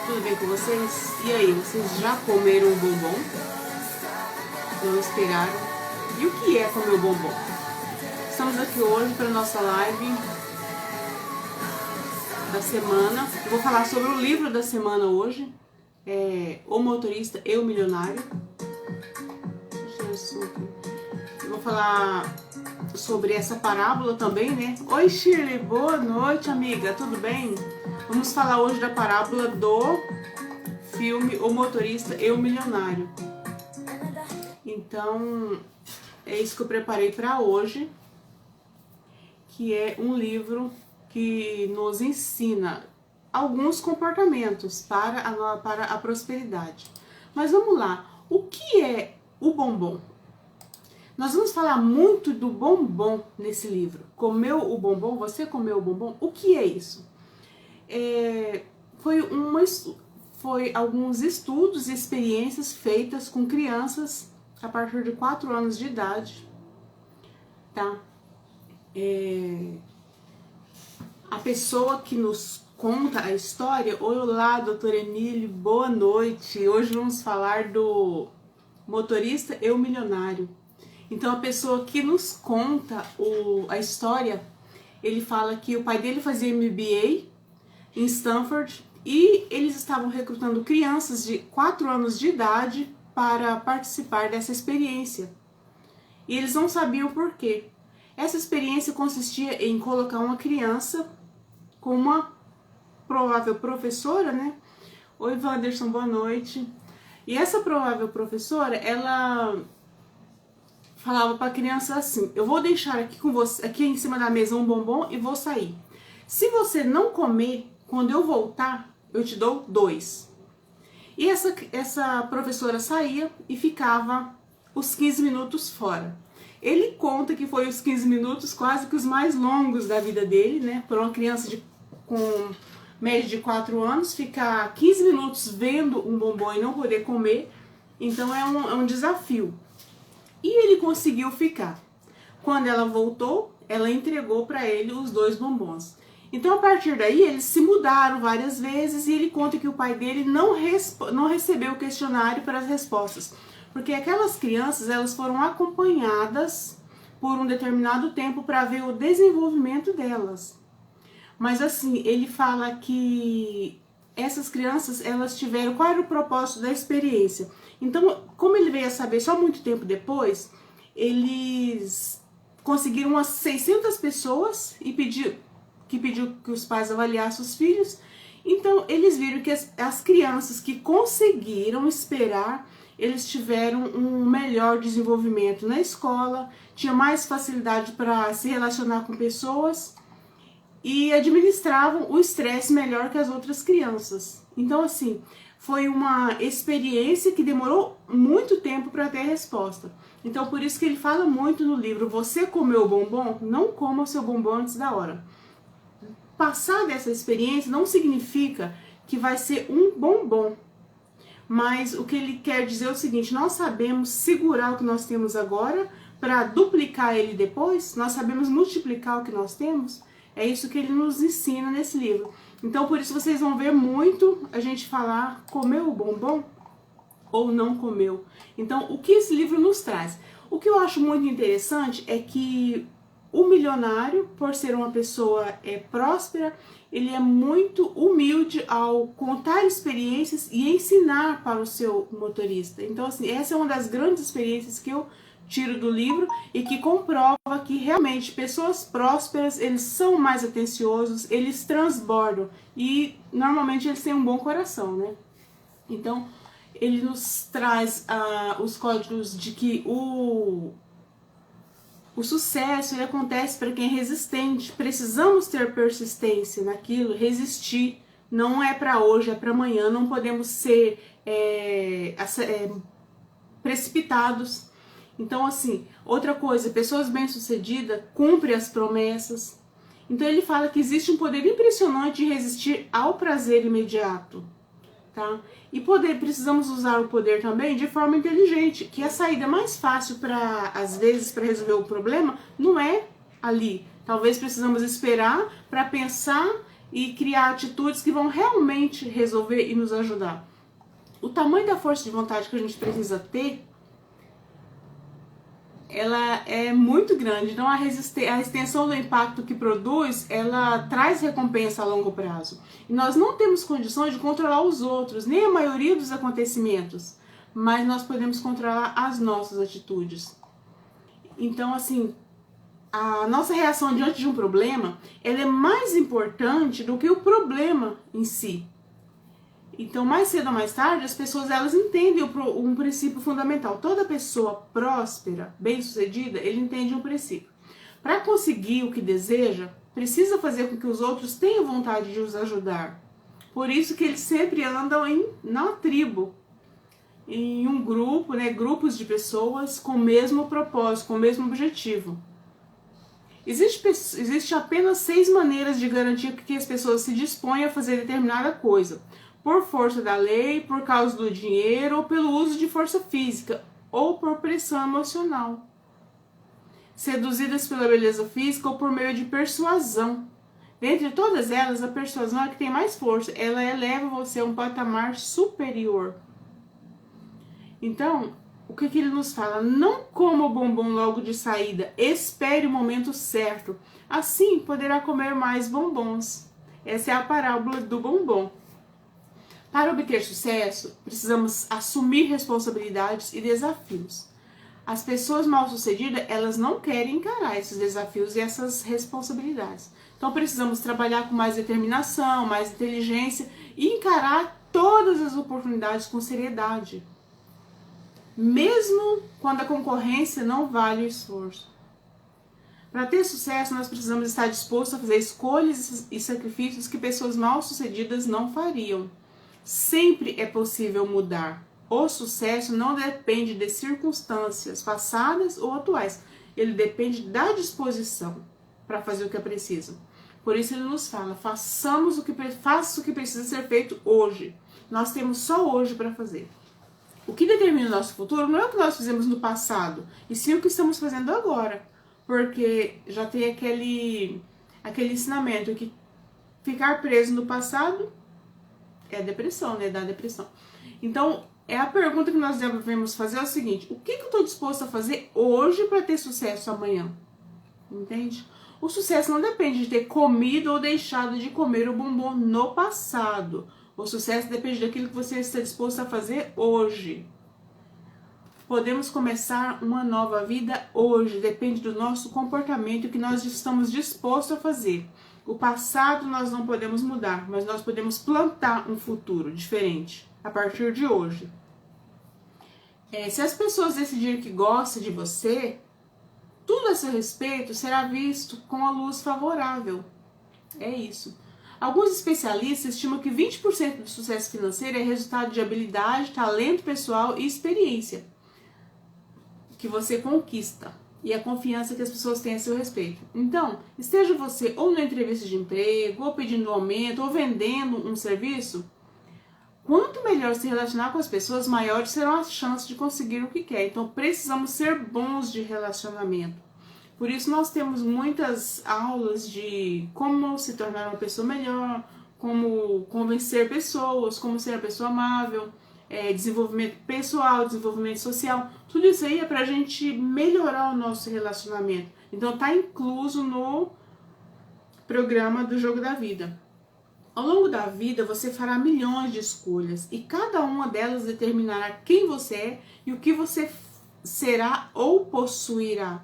Tudo bem com vocês? E aí, vocês já comeram o bombom? Não esperaram? E o que é comer o bombom? Estamos aqui hoje para a nossa live da semana. Eu vou falar sobre o livro da semana hoje. O Motorista e o Milionário. Eu vou falar sobre essa parábola também, né? Oi, Shirley, boa noite, amiga, tudo bem? Vamos falar hoje da parábola do filme O Motorista e o Milionário. Então, é isso que eu preparei para hoje, que é um livro que nos ensina alguns comportamentos para a prosperidade. Mas vamos lá, o que é o bombom? Nós vamos falar muito do bombom nesse livro. Comeu o bombom? Você comeu o bombom? O que é isso? Foi alguns estudos e experiências feitas com crianças a partir de 4 anos de idade, tá? A pessoa que nos conta a história, olá, doutor Emílio, boa noite. Hoje vamos falar do Motorista e o Milionário. Então a pessoa que nos conta a história, ele fala que o pai dele fazia MBA em Stanford e eles estavam recrutando crianças de 4 anos de idade para participar dessa experiência. E eles não sabiam por quê. Essa experiência consistia em colocar uma criança com uma provável professora, né? Oi, Wanderson, boa noite. E essa provável professora, ela falava para a criança assim: eu vou deixar aqui com você, aqui em cima da mesa um bombom e vou sair. Se você não comer, quando eu voltar, eu te dou 2. E essa professora saía e ficava os 15 minutos fora. Ele conta que foi os 15 minutos quase que os mais longos da vida dele, né? Para uma criança com média de 4 anos, ficar 15 minutos vendo um bombom e não poder comer, então é um desafio. E ele conseguiu ficar. Quando ela voltou, ela entregou para ele os 2 bombons. Então, a partir daí, eles se mudaram várias vezes e ele conta que o pai dele não recebeu o questionário para as respostas. Porque aquelas crianças, elas foram acompanhadas por um determinado tempo para ver o desenvolvimento delas. Mas assim, ele fala que essas crianças, elas tiveram, qual era o propósito da experiência? Então, como ele veio a saber só muito tempo depois, eles conseguiram umas 600 pessoas e pediu que os pais avaliassem os filhos. Então, eles viram que as crianças que conseguiram esperar, eles tiveram um melhor desenvolvimento na escola, tinha mais facilidade para se relacionar com pessoas e administravam o estresse melhor que as outras crianças. Então, assim, foi uma experiência que demorou muito tempo para ter a resposta. Então, por isso que ele fala muito no livro: você comeu o bombom? Não coma o seu bombom antes da hora. Passar dessa experiência não significa que vai ser um bombom. Mas o que ele quer dizer é o seguinte: nós sabemos segurar o que nós temos agora para duplicar ele depois, nós sabemos multiplicar o que nós temos. É isso que ele nos ensina nesse livro. Então, por isso vocês vão ver muito a gente falar comeu o bombom ou não comeu. Então, o que esse livro nos traz? O que eu acho muito interessante é que o milionário, por ser uma pessoa próspera, ele é muito humilde ao contar experiências e ensinar para o seu motorista. Então, assim, essa é uma das grandes experiências que eu tiro do livro e que comprova que realmente pessoas prósperas, eles são mais atenciosos, eles transbordam e normalmente eles têm um bom coração, né? Então, ele nos traz os códigos de que o sucesso ele acontece para quem é resistente. Precisamos ter persistência naquilo, resistir. Não é para hoje, é para amanhã. Não podemos ser precipitados. Então, assim, outra coisa, pessoas bem-sucedidas cumprem as promessas. Então, ele fala que existe um poder impressionante de resistir ao prazer imediato, tá? E precisamos usar o poder também de forma inteligente, que a saída mais fácil às vezes, para resolver o problema, não é ali. Talvez precisamos esperar para pensar e criar atitudes que vão realmente resolver e nos ajudar. O tamanho da força de vontade que a gente precisa ter, ela é muito grande. Então a extensão do impacto que produz, ela traz recompensa a longo prazo. E nós não temos condições de controlar os outros, nem a maioria dos acontecimentos, mas nós podemos controlar as nossas atitudes. Então, assim, a nossa reação diante de um problema, ela é mais importante do que o problema em si. Então, mais cedo ou mais tarde, as pessoas elas entendem um princípio fundamental. Toda pessoa próspera, bem-sucedida, ele entende um princípio. Para conseguir o que deseja, precisa fazer com que os outros tenham vontade de os ajudar. Por isso que eles sempre andam na tribo, em um grupo, né, grupos de pessoas com o mesmo propósito, com o mesmo objetivo. Existe apenas 6 maneiras de garantir que as pessoas se dispõem a fazer determinada coisa. Por força da lei, por causa do dinheiro, ou pelo uso de força física, ou por pressão emocional. Seduzidas pela beleza física ou por meio de persuasão. Dentre todas elas, a persuasão é que tem mais força. Ela eleva você a um patamar superior. Então, o que ele nos fala? Não coma o bombom logo de saída. Espere o momento certo. Assim, poderá comer mais bombons. Essa é a parábola do bombom. Para obter sucesso, precisamos assumir responsabilidades e desafios. As pessoas mal-sucedidas, elas não querem encarar esses desafios e essas responsabilidades. Então, precisamos trabalhar com mais determinação, mais inteligência e encarar todas as oportunidades com seriedade. Mesmo quando a concorrência não vale o esforço. Para ter sucesso, nós precisamos estar dispostos a fazer escolhas e sacrifícios que pessoas mal-sucedidas não fariam. Sempre é possível mudar. O sucesso não depende de circunstâncias passadas ou atuais. Ele depende da disposição para fazer o que é preciso. Por isso ele nos fala, faça o que precisa ser feito hoje. Nós temos só hoje para fazer. O que determina o nosso futuro não é o que nós fizemos no passado, e sim o que estamos fazendo agora. Porque já tem aquele ensinamento que ficar preso no passado é depressão, né? Dá depressão. Então, a pergunta que nós devemos fazer é o seguinte: o que eu estou disposto a fazer hoje para ter sucesso amanhã? Entende? O sucesso não depende de ter comido ou deixado de comer o bombom no passado. O sucesso depende daquilo que você está disposto a fazer hoje. Podemos começar uma nova vida hoje. Depende do nosso comportamento e o que nós estamos dispostos a fazer. O passado nós não podemos mudar, mas nós podemos plantar um futuro diferente a partir de hoje. Se as pessoas decidirem que gostam de você, tudo a seu respeito será visto com a luz favorável. É isso. Alguns especialistas estimam que 20% do sucesso financeiro é resultado de habilidade, talento pessoal e experiência que você conquista e a confiança que as pessoas têm a seu respeito. Então, esteja você ou na entrevista de emprego, ou pedindo um aumento, ou vendendo um serviço, quanto melhor se relacionar com as pessoas, maiores serão as chances de conseguir o que quer. Então, precisamos ser bons de relacionamento. Por isso, nós temos muitas aulas de como se tornar uma pessoa melhor, como convencer pessoas, como ser uma pessoa amável, desenvolvimento pessoal, desenvolvimento social. Tudo isso aí é para a gente melhorar o nosso relacionamento. Então, está incluso no programa do Jogo da Vida. Ao longo da vida, você fará milhões de escolhas e cada uma delas determinará quem você é e o que você será ou possuirá.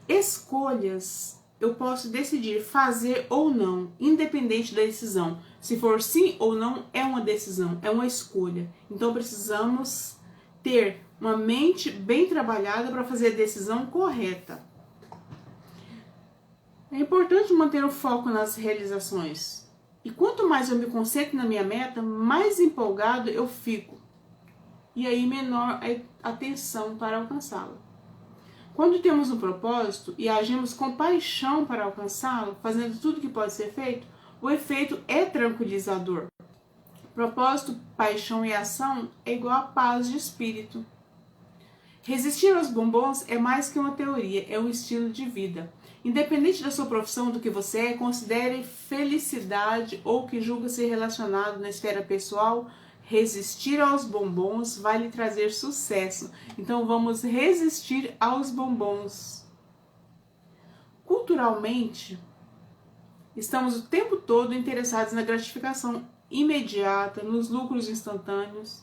Escolhas eu posso decidir fazer ou não, independente da decisão. Se for sim ou não, é uma decisão, é uma escolha. Então precisamos ter uma mente bem trabalhada para fazer a decisão correta. É importante manter o foco nas realizações. E quanto mais eu me concentro na minha meta, mais empolgado eu fico. E aí menor a tensão para alcançá-la. Quando temos um propósito e agimos com paixão para alcançá-lo, fazendo tudo que pode ser feito, o efeito é tranquilizador. Propósito, paixão e ação é igual a paz de espírito. Resistir aos bombons é mais que uma teoria, é um estilo de vida. Independente da sua profissão, do que você é, considere felicidade ou que julga ser relacionado na esfera pessoal. Resistir aos bombons vai lhe trazer sucesso. Então vamos resistir aos bombons. Culturalmente, estamos o tempo todo interessados na gratificação imediata, nos lucros instantâneos.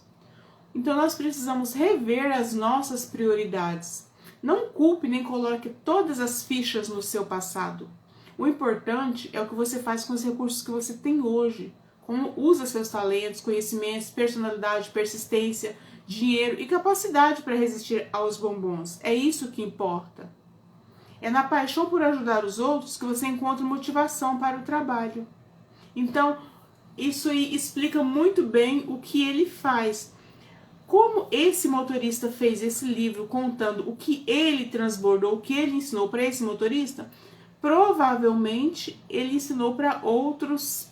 Então nós precisamos rever as nossas prioridades. Não culpe nem coloque todas as fichas no seu passado. O importante é o que você faz com os recursos que você tem hoje. Como usa seus talentos, conhecimentos, personalidade, persistência, dinheiro e capacidade para resistir aos bombons. É isso que importa. É na paixão por ajudar os outros que você encontra motivação para o trabalho. Então, isso aí explica muito bem o que ele faz. Como esse motorista fez esse livro contando o que ele transbordou, o que ele ensinou para esse motorista, provavelmente ele ensinou para outras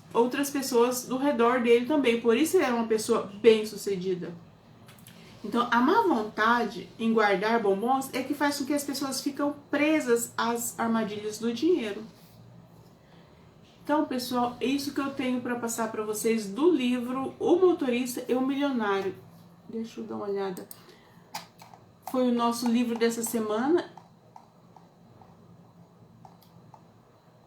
pessoas do redor dele também. Por isso ele era uma pessoa bem-sucedida. Então, a má vontade em guardar bombons é que faz com que as pessoas ficam presas às armadilhas do dinheiro. Então, pessoal, é isso que eu tenho para passar para vocês do livro O Motorista e o Milionário. Deixa eu dar uma olhada. Foi o nosso livro dessa semana.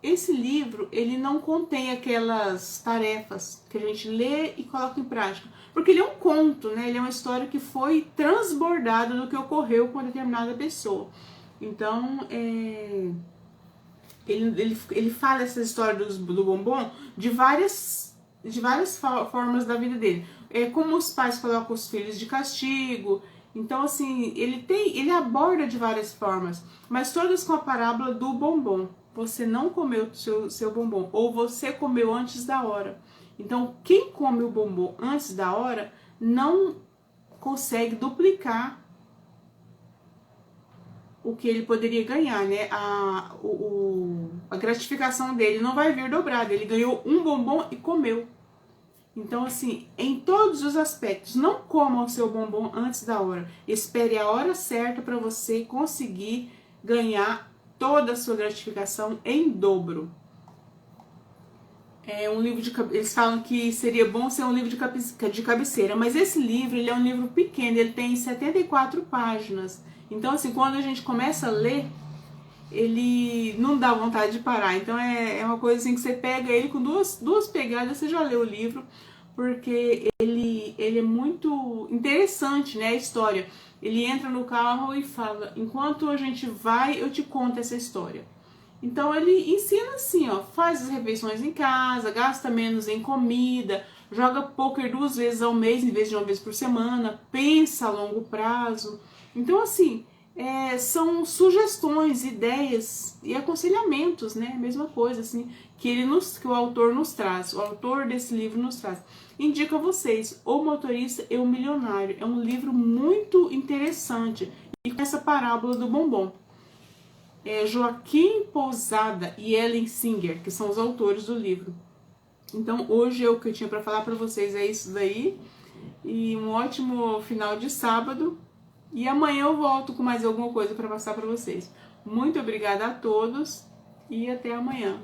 Esse livro, ele não contém aquelas tarefas que a gente lê e coloca em prática. Porque ele é um conto, né? Ele é uma história que foi transbordada do que ocorreu com determinada pessoa. Então, ele fala essa história do bombom de várias formas da vida dele. Como os pais colocam os filhos de castigo. Então, assim, ele aborda de várias formas, mas todas com a parábola do bombom. Você não comeu o seu bombom, ou você comeu antes da hora. Então, quem come o bombom antes da hora não consegue duplicar o que ele poderia ganhar, né? A gratificação dele não vai vir dobrada. Ele ganhou um bombom e comeu. Então, assim, em todos os aspectos, não coma o seu bombom antes da hora. Espere a hora certa para você conseguir ganhar toda a sua gratificação em dobro. É um livro eles falam que seria bom ser um livro de cabeceira, mas esse livro, ele é um livro pequeno, ele tem 74 páginas. Então, assim, quando a gente começa a ler, ele não dá vontade de parar. Então é uma coisa assim que você pega ele com duas pegadas, você já leu o livro, porque ele é muito interessante, né, a história. Ele entra no carro e fala, enquanto a gente vai, eu te conto essa história. Então ele ensina assim, ó, faz as refeições em casa, gasta menos em comida, joga pôquer 2 vezes ao mês em vez de uma vez por semana, pensa a longo prazo. Então, assim, são sugestões, ideias e aconselhamentos, né? Mesma coisa, assim, que o autor nos traz, o autor desse livro nos traz. Indico a vocês, O Motorista e o Milionário. É um livro muito interessante e com essa parábola do bombom. Joaquim Pousada e Ellen Singer, que são os autores do livro. Então, hoje o que eu tinha para falar para vocês é isso daí. E um ótimo final de sábado. E amanhã eu volto com mais alguma coisa para passar para vocês. Muito obrigada a todos e até amanhã.